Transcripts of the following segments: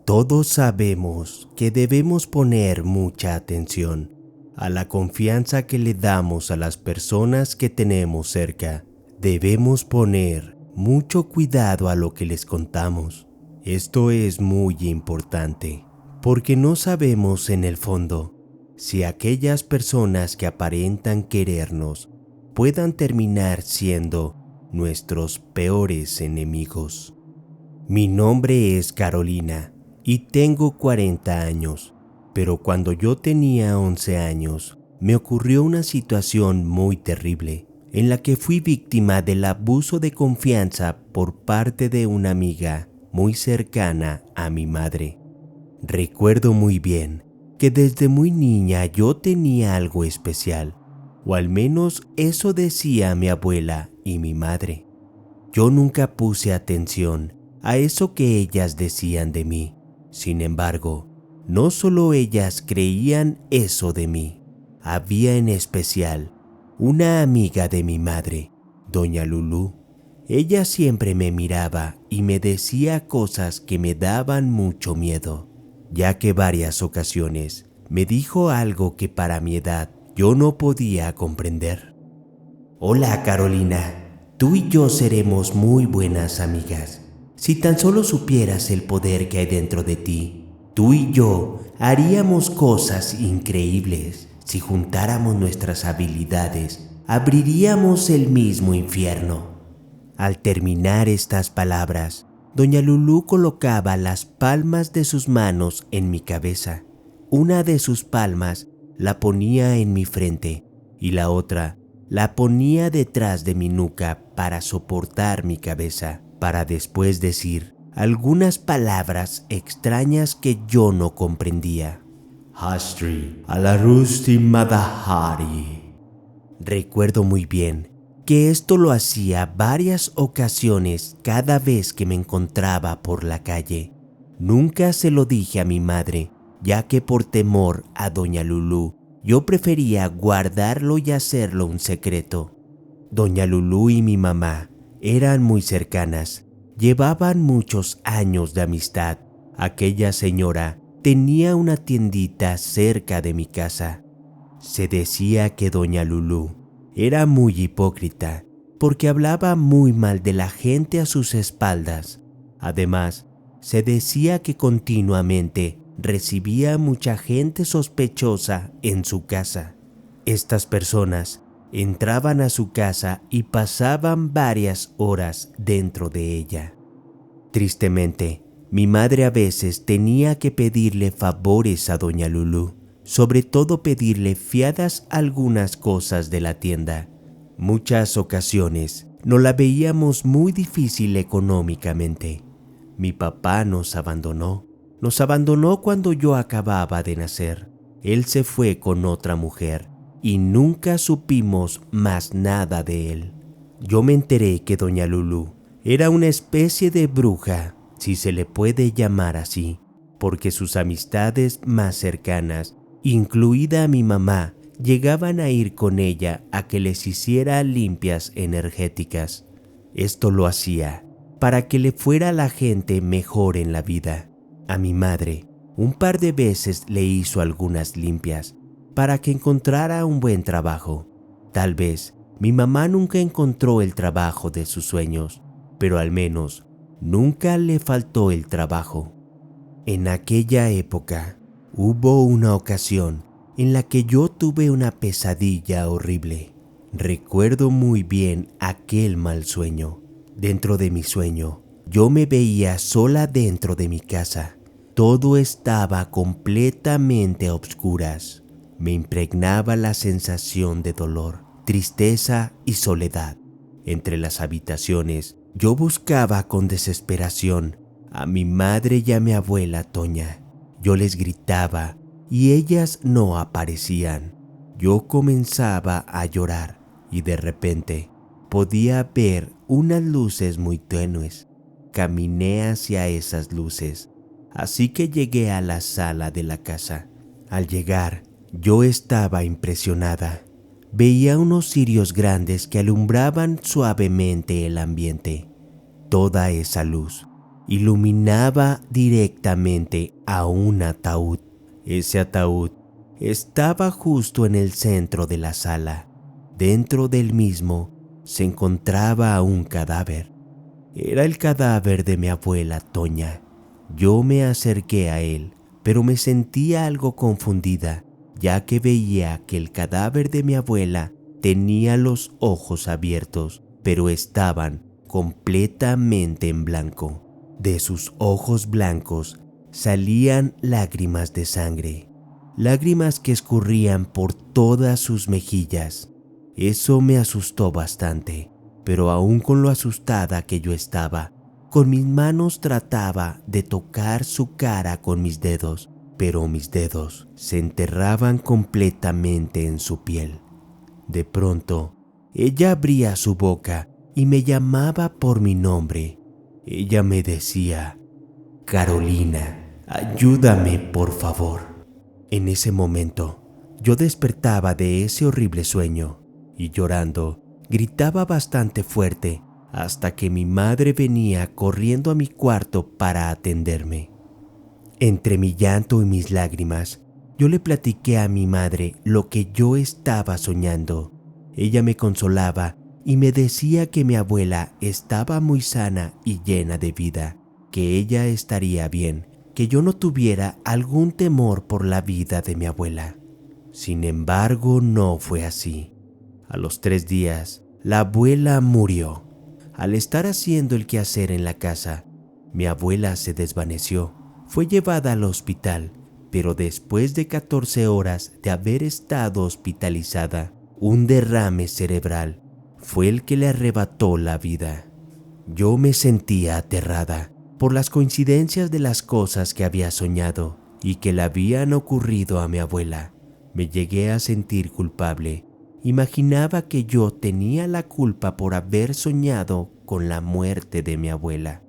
Todos sabemos que debemos poner mucha atención a la confianza que le damos a las personas que tenemos cerca. Debemos poner mucho cuidado a lo que les contamos. Esto es muy importante, porque no sabemos en el fondo si aquellas personas que aparentan querernos puedan terminar siendo nuestros peores enemigos. Mi nombre es Carolina y tengo 40 años, pero cuando yo tenía 11 años me ocurrió una situación muy terrible en la que fui víctima del abuso de confianza por parte de una amiga muy cercana a mi madre. Recuerdo muy bien que desde muy niña yo tenía algo especial, o al menos eso decía mi abuela y mi madre. Yo nunca puse atención a eso que ellas decían de mí. Sin embargo, no solo ellas creían eso de mí. Había en especial una amiga de mi madre, doña Lulú. Ella siempre me miraba y me decía cosas que me daban mucho miedo, ya que varias ocasiones me dijo algo que para mi edad yo no podía comprender. Hola Carolina, tú y yo seremos muy buenas amigas. Si tan solo supieras el poder que hay dentro de ti, tú y yo haríamos cosas increíbles. Si juntáramos nuestras habilidades, abriríamos el mismo infierno. Al terminar estas palabras, doña Lulú colocaba las palmas de sus manos en mi cabeza. Una de sus palmas la ponía en mi frente y la otra la ponía detrás de mi nuca para soportar mi cabeza, para después decir algunas palabras extrañas que yo no comprendía. Hastri alarusti madahari. Recuerdo muy bien que esto lo hacía varias ocasiones cada vez que me encontraba por la calle. Nunca se lo dije a mi madre, ya que por temor a doña Lulú, yo prefería guardarlo y hacerlo un secreto. Doña Lulú y mi mamá eran muy cercanas, llevaban muchos años de amistad. Aquella señora tenía una tiendita cerca de mi casa. Se decía que doña Lulú era muy hipócrita porque hablaba muy mal de la gente a sus espaldas. Además, se decía que continuamente recibía mucha gente sospechosa en su casa. Estas personas entraban a su casa y pasaban varias horas dentro de ella. Tristemente, mi madre a veces tenía que pedirle favores a doña Lulú, sobre todo pedirle fiadas algunas cosas de la tienda. Muchas ocasiones nos la veíamos muy difícil económicamente. Mi papá nos abandonó cuando yo acababa de nacer. Él se fue con otra mujer y nunca supimos más nada de él. Yo me enteré que doña Lulú era una especie de bruja, si se le puede llamar así, porque sus amistades más cercanas, incluida mi mamá, llegaban a ir con ella a que les hiciera limpias energéticas. Esto lo hacía para que le fuera a la gente mejor en la vida. A mi madre, un par de veces le hizo algunas limpias para que encontrara un buen trabajo. Tal vez mi mamá nunca encontró el trabajo de sus sueños, pero al menos nunca le faltó el trabajo. En aquella época hubo una ocasión en la que yo tuve una pesadilla horrible. Recuerdo muy bien aquel mal sueño. Dentro de mi sueño, yo me veía sola dentro de mi casa. Todo estaba completamente a obscuras. Me impregnaba la sensación de dolor, tristeza y soledad. Entre las habitaciones, yo buscaba con desesperación a mi madre y a mi abuela Toña. Yo les gritaba y ellas no aparecían. Yo comenzaba a llorar y de repente podía ver unas luces muy tenues. Caminé hacia esas luces, así que llegué a la sala de la casa. Al llegar, yo estaba impresionada. Veía unos cirios grandes que alumbraban suavemente el ambiente. Toda esa luz iluminaba directamente a un ataúd. Ese ataúd estaba justo en el centro de la sala. Dentro del mismo se encontraba un cadáver. Era el cadáver de mi abuela Toña. Yo me acerqué a él, pero me sentía algo confundida, ya que veía que el cadáver de mi abuela tenía los ojos abiertos, pero estaban completamente en blanco. De sus ojos blancos salían lágrimas de sangre, lágrimas que escurrían por todas sus mejillas. Eso me asustó bastante, pero aún con lo asustada que yo estaba, con mis manos trataba de tocar su cara con mis dedos, pero mis dedos se enterraban completamente en su piel. De pronto, ella abría su boca y me llamaba por mi nombre. Ella me decía: Carolina, ayúdame, por favor. En ese momento, yo despertaba de ese horrible sueño y llorando, gritaba bastante fuerte hasta que mi madre venía corriendo a mi cuarto para atenderme. Entre mi llanto y mis lágrimas, yo le platiqué a mi madre lo que yo estaba soñando. Ella me consolaba y me decía que mi abuela estaba muy sana y llena de vida, que ella estaría bien, que yo no tuviera algún temor por la vida de mi abuela. Sin embargo, no fue así. A los 3 días, la abuela murió. Al estar haciendo el quehacer en la casa, mi abuela se desvaneció. Fue llevada al hospital, pero después de 14 horas de haber estado hospitalizada, un derrame cerebral fue el que le arrebató la vida. Yo me sentía aterrada por las coincidencias de las cosas que había soñado y que le habían ocurrido a mi abuela. Me llegué a sentir culpable. Imaginaba que yo tenía la culpa por haber soñado con la muerte de mi abuela.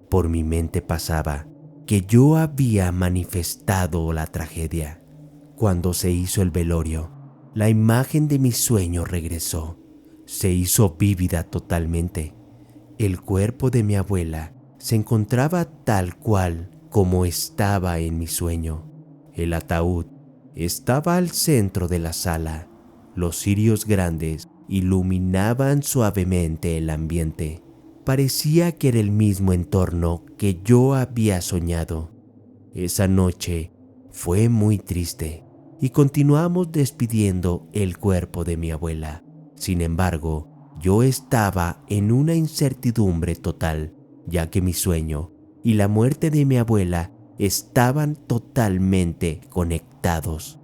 Por mi mente pasaba que yo había manifestado la tragedia. Cuando se hizo el velorio, la imagen de mi sueño regresó. Se hizo vívida totalmente. El cuerpo de mi abuela se encontraba tal cual como estaba en mi sueño. El ataúd estaba al centro de la sala. Los cirios grandes iluminaban suavemente el ambiente. Parecía que era el mismo entorno que yo había soñado. Esa noche fue muy triste y continuamos despidiendo el cuerpo de mi abuela. Sin embargo, yo estaba en una incertidumbre total, ya que mi sueño y la muerte de mi abuela estaban totalmente conectados.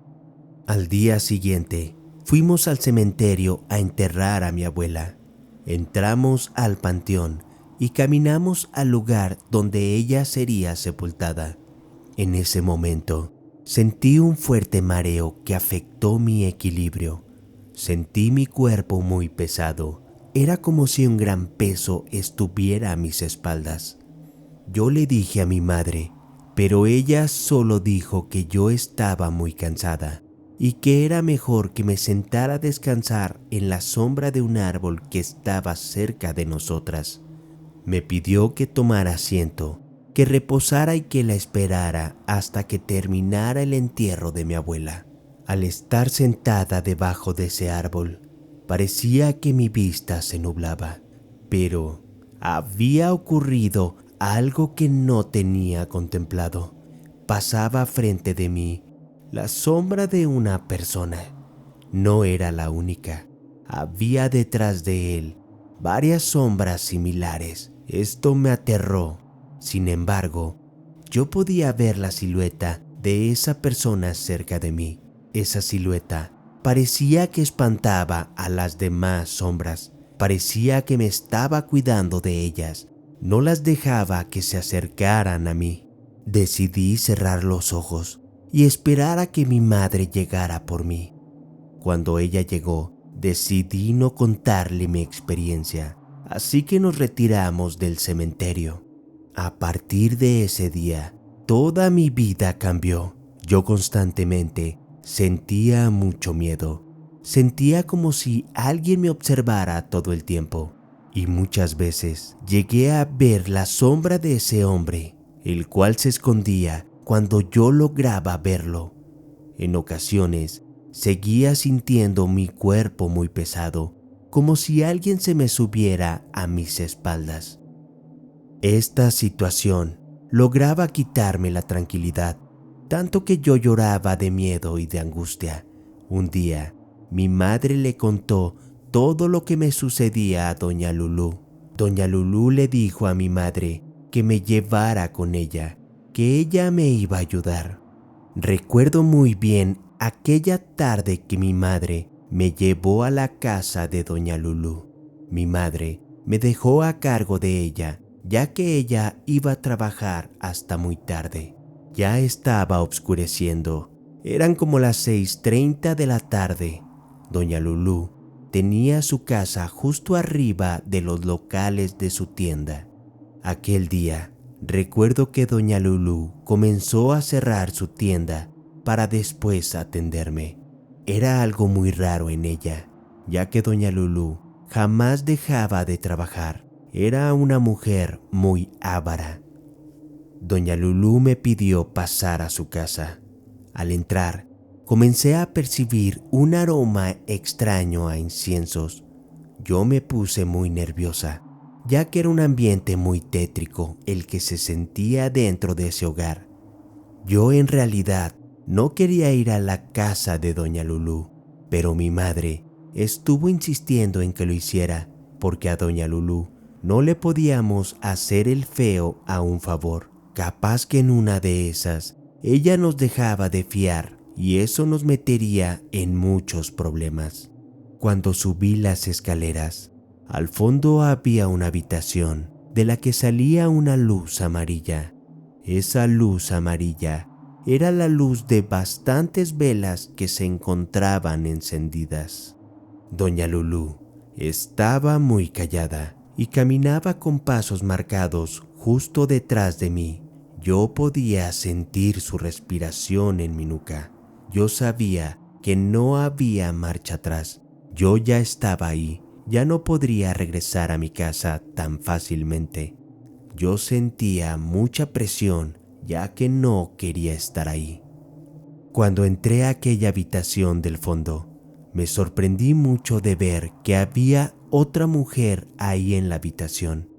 Al día siguiente, fuimos al cementerio a enterrar a mi abuela. Entramos al panteón y caminamos al lugar donde ella sería sepultada. En ese momento, sentí un fuerte mareo que afectó mi equilibrio. Sentí mi cuerpo muy pesado. Era como si un gran peso estuviera a mis espaldas. Yo le dije a mi madre, pero ella solo dijo que yo estaba muy cansada y que era mejor que me sentara a descansar en la sombra de un árbol que estaba cerca de nosotras. Me pidió que tomara asiento, que reposara y que la esperara hasta que terminara el entierro de mi abuela. Al estar sentada debajo de ese árbol, parecía que mi vista se nublaba, pero había ocurrido algo que no tenía contemplado. Pasaba frente de mí la sombra de una persona. No era la única. Había detrás de él varias sombras similares. Esto me aterró. Sin embargo, yo podía ver la silueta de esa persona cerca de mí. Esa silueta parecía que espantaba a las demás sombras. Parecía que me estaba cuidando de ellas. No las dejaba que se acercaran a mí. Decidí cerrar los ojos y esperar a que mi madre llegara por mí. Cuando ella llegó, decidí no contarle mi experiencia, así que nos retiramos del cementerio. A partir de ese día, toda mi vida cambió. Yo constantemente sentía mucho miedo. Sentía como si alguien me observara todo el tiempo. y muchas veces llegué a ver la sombra de ese hombre, el cual se escondía cuando yo lograba verlo. En ocasiones seguía sintiendo mi cuerpo muy pesado, como si alguien se me subiera a mis espaldas. Esta situación lograba quitarme la tranquilidad, tanto que yo lloraba de miedo y de angustia. Un día, mi madre le contó todo lo que me sucedía a doña Lulú. Doña Lulú le dijo a mi madre que me llevara con ella, que ella me iba a ayudar. Recuerdo muy bien aquella tarde que mi madre me llevó a la casa de doña Lulú. Mi madre me dejó a cargo de ella, ya que ella iba a trabajar hasta muy tarde. Ya estaba oscureciendo. Eran como las 6:30 de la tarde. Doña Lulú tenía su casa justo arriba de los locales de su tienda. Aquel día, recuerdo que doña Lulú comenzó a cerrar su tienda para después atenderme. Era algo muy raro en ella, ya que doña Lulú jamás dejaba de trabajar. Era una mujer muy avara. Doña Lulú me pidió pasar a su casa. Al entrar, comencé a percibir un aroma extraño a inciensos. Yo me puse muy nerviosa, ya que era un ambiente muy tétrico el que se sentía dentro de ese hogar. Yo en realidad no quería ir a la casa de doña Lulú, pero mi madre estuvo insistiendo en que lo hiciera, porque a doña Lulú no le podíamos hacer el feo a un favor. Capaz que en una de esas ella nos dejaba de fiar y eso nos metería en muchos problemas. Cuando subí las escaleras, al fondo había una habitación de la que salía una luz amarilla. Esa luz amarilla era la luz de bastantes velas que se encontraban encendidas. Doña Lulú estaba muy callada y caminaba con pasos marcados justo detrás de mí. Yo podía sentir su respiración en mi nuca. Yo sabía que no había marcha atrás. Yo ya estaba ahí. Ya no podría regresar a mi casa tan fácilmente. Yo sentía mucha presión, ya que no quería estar ahí. Cuando entré a aquella habitación del fondo, me sorprendí mucho de ver que había otra mujer ahí en la habitación.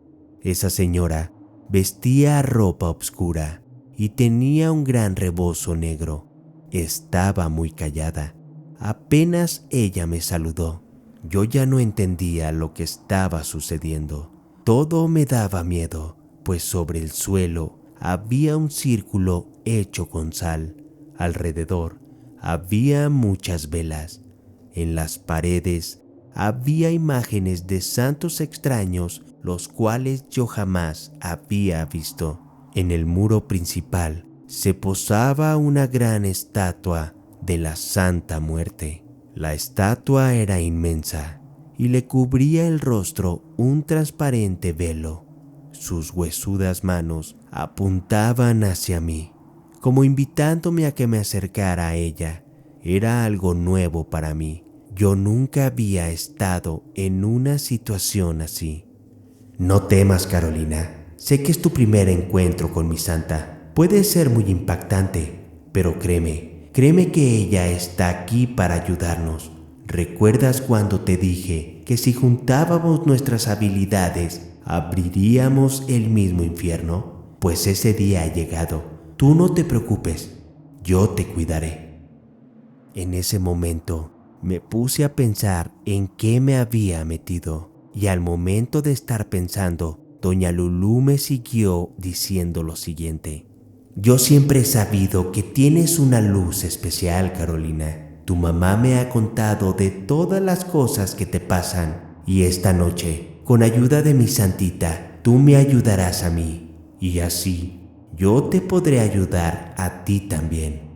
Esa señora vestía ropa oscura y tenía un gran rebozo negro. Estaba muy callada. Apenas ella me saludó. Yo ya no entendía lo que estaba sucediendo. Todo me daba miedo, pues sobre el suelo había un círculo hecho con sal. Alrededor había muchas velas. En las paredes había imágenes de santos extraños, los cuales yo jamás había visto. En el muro principal se posaba una gran estatua de la Santa Muerte. La estatua era inmensa y le cubría el rostro un transparente velo. Sus huesudas manos apuntaban hacia mí, como invitándome a que me acercara a ella. Era algo nuevo para mí. Yo nunca había estado en una situación así. No temas, Carolina. Sé que es tu primer encuentro con mi santa. Puede ser muy impactante, pero créeme que ella está aquí para ayudarnos. ¿Recuerdas cuando te dije que si juntábamos nuestras habilidades, abriríamos el mismo infierno? Pues ese día ha llegado. Tú no te preocupes, yo te cuidaré. En ese momento me puse a pensar en qué me había metido, y al momento de estar pensando, doña Lulú me siguió diciendo lo siguiente: yo siempre he sabido que tienes una luz especial, Carolina. Tu mamá me ha contado de todas las cosas que te pasan, y esta noche, con ayuda de mi santita, tú me ayudarás a mí, y así yo te podré ayudar a ti también.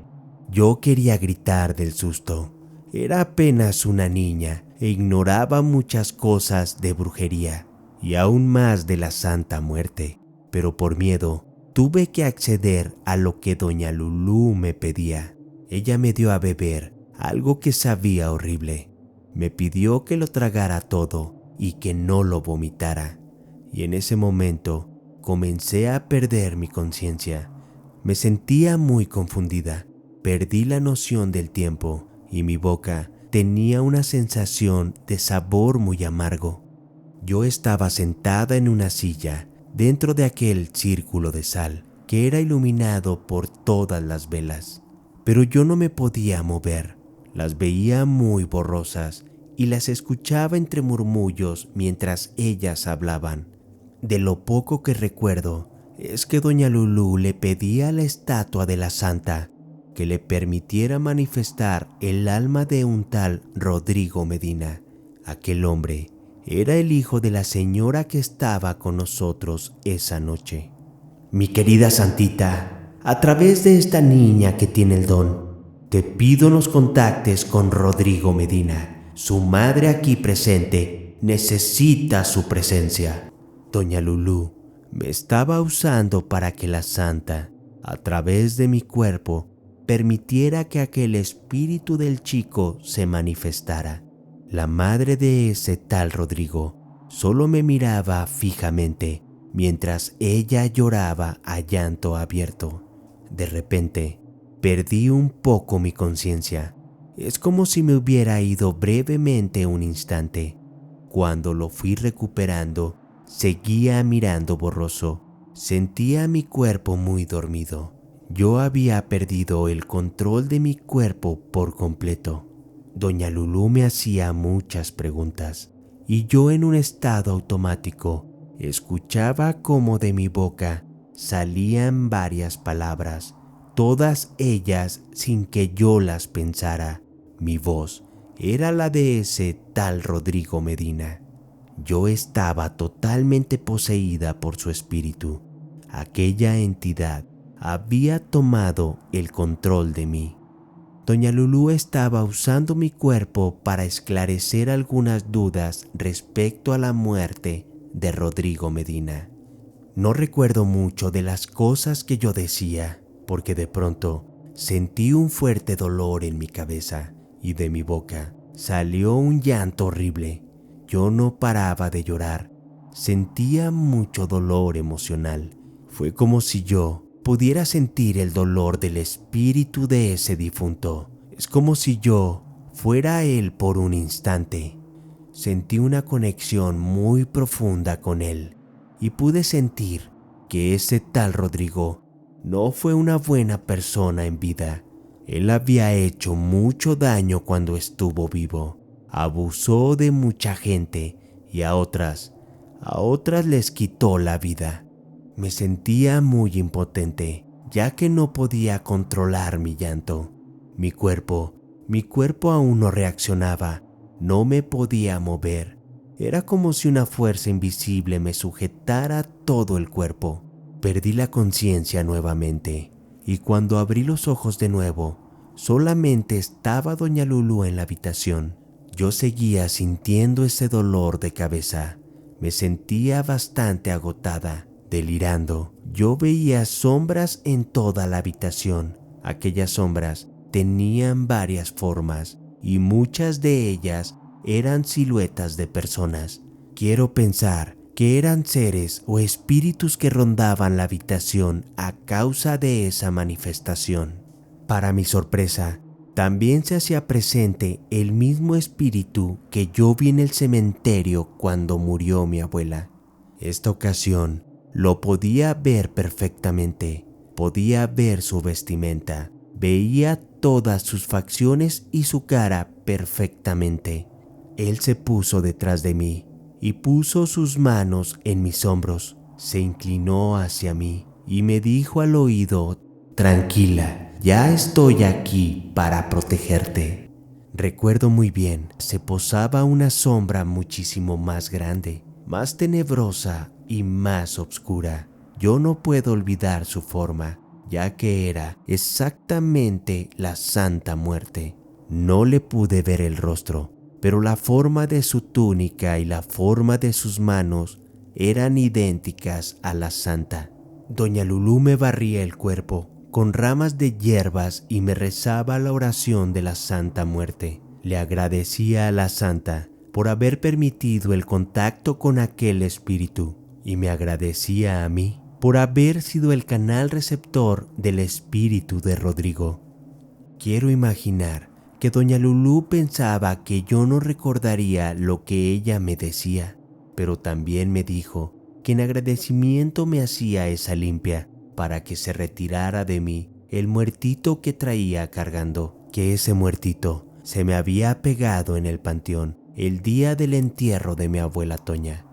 Yo quería gritar del susto. Era apenas una niña e ignoraba muchas cosas de brujería y aún más de la Santa Muerte, pero por miedo tuve que acceder a lo que doña Lulú me pedía. Ella me dio a beber algo que sabía horrible. Me pidió que lo tragara todo y que no lo vomitara. Y en ese momento comencé a perder mi conciencia. Me sentía muy confundida, perdí la noción del tiempo y mi boca tenía una sensación de sabor muy amargo. Yo estaba sentada en una silla dentro de aquel círculo de sal que era iluminado por todas las velas, pero yo no me podía mover. Las veía muy borrosas y las escuchaba entre murmullos mientras ellas hablaban. De lo poco que recuerdo es que doña Lulú le pedía a la estatua de la santa que le permitiera manifestar el alma de un tal Rodrigo Medina. Aquel hombre era el hijo de la señora que estaba con nosotros esa noche. Mi querida santita, a través de esta niña que tiene el don, te pido nos contactes con Rodrigo Medina. Su madre aquí presente necesita su presencia. Doña Lulú me estaba usando para que la santa, a través de mi cuerpo, permitiera que aquel espíritu del chico se manifestara. La madre de ese tal Rodrigo solo me miraba fijamente mientras ella lloraba a llanto abierto. De repente, perdí un poco mi conciencia. Es como si me hubiera ido brevemente un instante. Cuando lo fui recuperando, seguía mirando borroso. Sentía mi cuerpo muy dormido. Yo había perdido el control de mi cuerpo por completo. Doña Lulú me hacía muchas preguntas y yo en un estado automático escuchaba cómo de mi boca salían varias palabras, todas ellas sin que yo las pensara. Mi voz era la de ese tal Rodrigo Medina. Yo estaba totalmente poseída por su espíritu. Aquella entidad había tomado el control de mí. Doña Lulú estaba usando mi cuerpo para esclarecer algunas dudas respecto a la muerte de Rodrigo Medina. No recuerdo mucho de las cosas que yo decía, porque de pronto sentí un fuerte dolor en mi cabeza y de mi boca salió un llanto horrible. Yo no paraba de llorar, sentía mucho dolor emocional. Fue como si yo pudiera sentir el dolor del espíritu de ese difunto. Es como si yo fuera él por un instante. Sentí una conexión muy profunda con él y pude sentir que ese tal Rodrigo no fue una buena persona en vida. Él había hecho mucho daño cuando estuvo vivo. Abusó de mucha gente y a otras les quitó la vida. Me sentía muy impotente, ya que no podía controlar mi llanto. Mi cuerpo aún no reaccionaba, no me podía mover. Era como si una fuerza invisible me sujetara todo el cuerpo. Perdí la conciencia nuevamente, y cuando abrí los ojos de nuevo, solamente estaba doña Lulú en la habitación. Yo seguía sintiendo ese dolor de cabeza. Me sentía bastante agotada. Delirando, yo veía sombras en toda la habitación. Aquellas sombras tenían varias formas y muchas de ellas eran siluetas de personas. Quiero pensar que eran seres o espíritus que rondaban la habitación a causa de esa manifestación. Para mi sorpresa, también se hacía presente el mismo espíritu que yo vi en el cementerio cuando murió mi abuela. Esta ocasión lo podía ver perfectamente, podía ver su vestimenta, veía todas sus facciones y su cara perfectamente. Él se puso detrás de mí y puso sus manos en mis hombros, se inclinó hacia mí y me dijo al oído: «Tranquila, ya estoy aquí para protegerte». Recuerdo muy bien, se posaba una sombra muchísimo más grande, más tenebrosa y más oscura. Yo no puedo olvidar su forma, ya que era exactamente la Santa Muerte. No le pude ver el rostro, pero la forma de su túnica y la forma de sus manos eran idénticas a la Santa. Doña Lulú me barría el cuerpo con ramas de hierbas y me rezaba la oración de la Santa Muerte. Le agradecía a la Santa por haber permitido el contacto con aquel espíritu, y me agradecía a mí por haber sido el canal receptor del espíritu de Rodrigo. Quiero imaginar que doña Lulú pensaba que yo no recordaría lo que ella me decía, pero también me dijo que en agradecimiento me hacía esa limpia para que se retirara de mí el muertito que traía cargando, que ese muertito se me había pegado en el panteón el día del entierro de mi abuela Toña.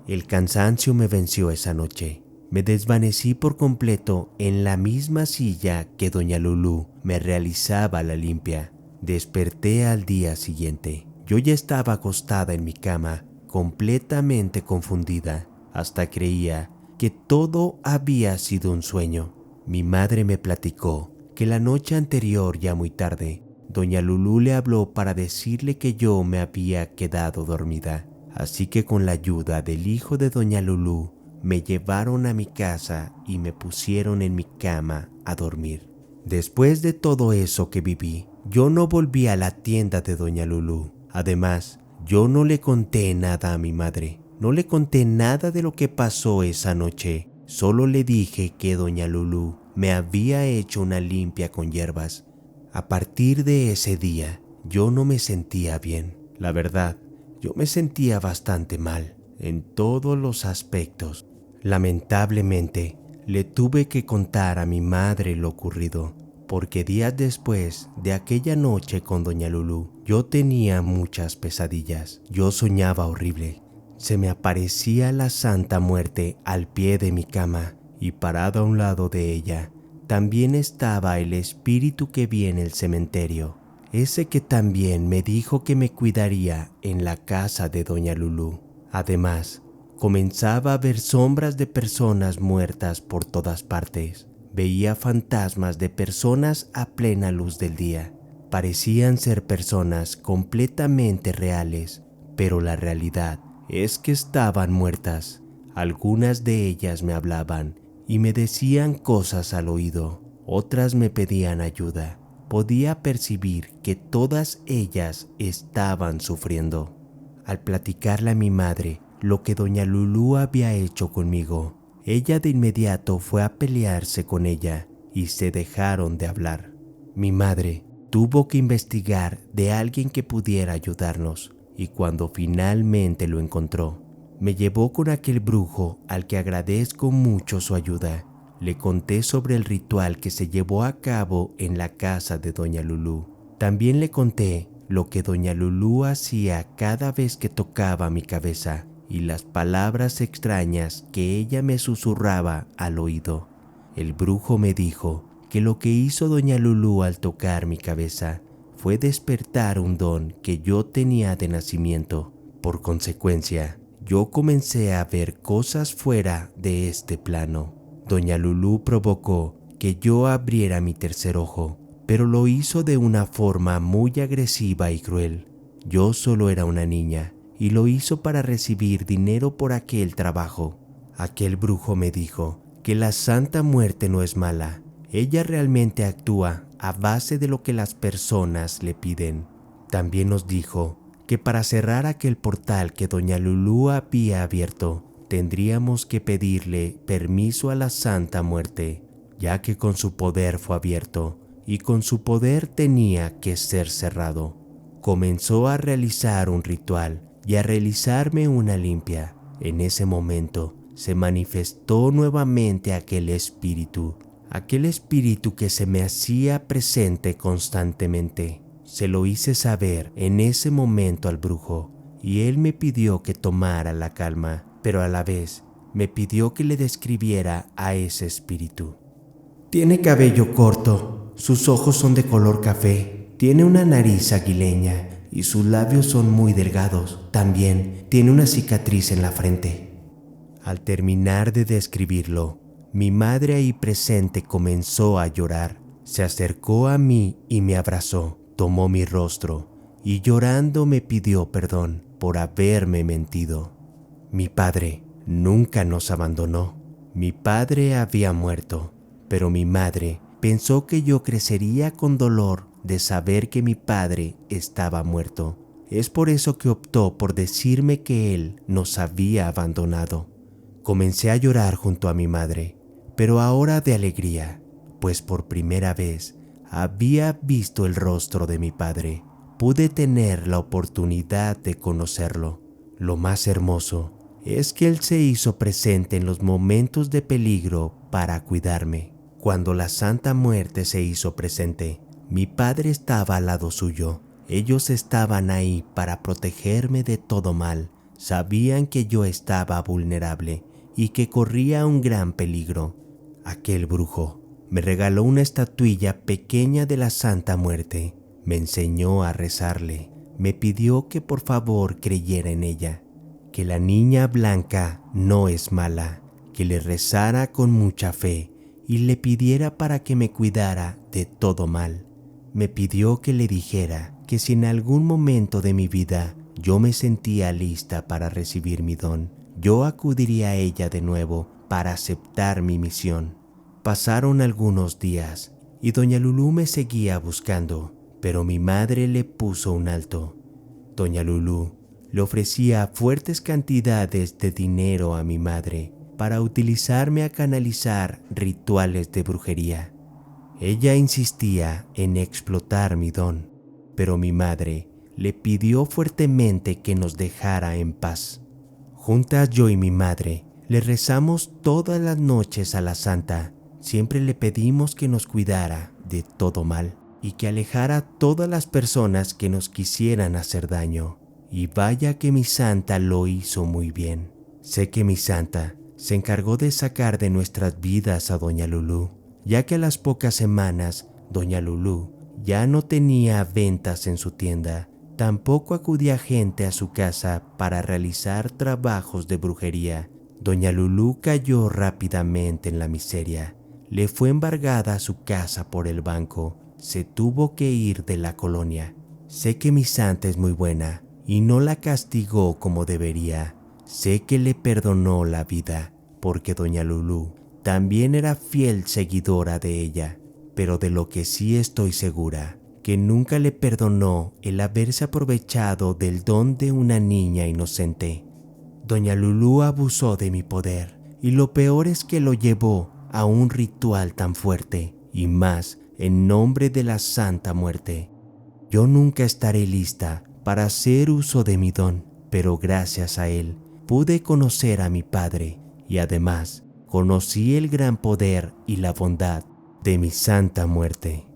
El cansancio me venció esa noche. Me desvanecí por completo en la misma silla que doña Lulú me realizaba la limpia. Desperté al día siguiente. Yo ya estaba acostada en mi cama, completamente confundida. Hasta creía que todo había sido un sueño. Mi madre me platicó que la noche anterior, ya muy tarde, doña Lulú le habló para decirle que yo me había quedado dormida. Así que con la ayuda del hijo de doña Lulú, me llevaron a mi casa y me pusieron en mi cama a dormir. Después de todo eso que viví, yo no volví a la tienda de doña Lulú. Además, yo no le conté nada a mi madre. No le conté nada de lo que pasó esa noche. Solo le dije que doña Lulú me había hecho una limpia con hierbas. A partir de ese día, yo no me sentía bien. La verdad, yo me sentía bastante mal en todos los aspectos. Lamentablemente, le tuve que contar a mi madre lo ocurrido, porque días después de aquella noche con doña Lulú, yo tenía muchas pesadillas. Yo soñaba horrible. Se me aparecía la Santa Muerte al pie de mi cama y parado a un lado de ella, también estaba el espíritu que vi en el cementerio, ese que también me dijo que me cuidaría en la casa de doña Lulú. Además, comenzaba a ver sombras de personas muertas por todas partes. Veía fantasmas de personas a plena luz del día. Parecían ser personas completamente reales, pero la realidad es que estaban muertas. Algunas de ellas me hablaban y me decían cosas al oído. Otras me pedían ayuda. Podía percibir que todas ellas estaban sufriendo. Al platicarle a mi madre lo que doña Lulú había hecho conmigo, ella de inmediato fue a pelearse con ella y se dejaron de hablar. Mi madre tuvo que investigar de alguien que pudiera ayudarnos y cuando finalmente lo encontró, me llevó con aquel brujo al que agradezco mucho su ayuda. Le conté sobre el ritual que se llevó a cabo en la casa de doña Lulú. También le conté lo que doña Lulú hacía cada vez que tocaba mi cabeza y las palabras extrañas que ella me susurraba al oído. El brujo me dijo que lo que hizo doña Lulú al tocar mi cabeza fue despertar un don que yo tenía de nacimiento. Por consecuencia, yo comencé a ver cosas fuera de este plano. Doña Lulú provocó que yo abriera mi tercer ojo, pero lo hizo de una forma muy agresiva y cruel. Yo solo era una niña y lo hizo para recibir dinero por aquel trabajo. Aquel brujo me dijo que la Santa Muerte no es mala. Ella realmente actúa a base de lo que las personas le piden. También nos dijo que para cerrar aquel portal que doña Lulú había abierto, tendríamos que pedirle permiso a la Santa Muerte, ya que con su poder fue abierto y con su poder tenía que ser cerrado. Comenzó a realizar un ritual y a realizarme una limpia. En ese momento se manifestó nuevamente aquel espíritu que se me hacía presente constantemente. Se lo hice saber en ese momento al brujo y él me pidió que tomara la calma, pero a la vez me pidió que le describiera a ese espíritu. Tiene cabello corto, sus ojos son de color café, tiene una nariz aguileña y sus labios son muy delgados. También tiene una cicatriz en la frente. Al terminar de describirlo, mi madre ahí presente comenzó a llorar. Se acercó a mí y me abrazó, tomó mi rostro y llorando me pidió perdón por haberme mentido. Mi padre nunca nos abandonó. Mi padre había muerto, pero mi madre pensó que yo crecería con dolor de saber que mi padre estaba muerto. Es por eso que optó por decirme que él nos había abandonado. Comencé a llorar junto a mi madre, pero ahora de alegría, pues por primera vez había visto el rostro de mi padre. Pude tener la oportunidad de conocerlo. Lo más hermoso es que él se hizo presente en los momentos de peligro para cuidarme. Cuando la Santa Muerte se hizo presente, mi padre estaba al lado suyo. Ellos estaban ahí para protegerme de todo mal. Sabían que yo estaba vulnerable y que corría un gran peligro. Aquel brujo me regaló una estatuilla pequeña de la Santa Muerte. Me enseñó a rezarle. Me pidió que por favor creyera en ella, que la niña blanca no es mala, que le rezara con mucha fe y le pidiera para que me cuidara de todo mal. Me pidió que le dijera que si en algún momento de mi vida yo me sentía lista para recibir mi don, yo acudiría a ella de nuevo para aceptar mi misión. Pasaron algunos días y doña Lulú me seguía buscando, pero mi madre le puso un alto. Doña Lulú le ofrecía fuertes cantidades de dinero a mi madre para utilizarme a canalizar rituales de brujería. Ella insistía en explotar mi don, pero mi madre le pidió fuertemente que nos dejara en paz. Juntas yo y mi madre le rezamos todas las noches a la Santa. Siempre le pedimos que nos cuidara de todo mal y que alejara a todas las personas que nos quisieran hacer daño. Y vaya que mi Santa lo hizo muy bien. Sé que mi Santa se encargó de sacar de nuestras vidas a doña Lulú, ya que a las pocas semanas doña Lulú ya no tenía ventas en su tienda. Tampoco acudía gente a su casa para realizar trabajos de brujería. Doña Lulú cayó rápidamente en la miseria. Le fue embargada su casa por el banco. Se tuvo que ir de la colonia. Sé que mi Santa es muy buena y no la castigó como debería. Sé que le perdonó la vida porque doña Lulú también era fiel seguidora de ella. Pero de lo que sí estoy segura, que nunca le perdonó el haberse aprovechado del don de una niña inocente. Doña Lulú abusó de mi poder y lo peor es que lo llevó a un ritual tan fuerte y más en nombre de la Santa Muerte. Yo nunca estaré lista para hacer uso de mi don, pero gracias a él pude conocer a mi padre y además conocí el gran poder y la bondad de mi Santa Muerte.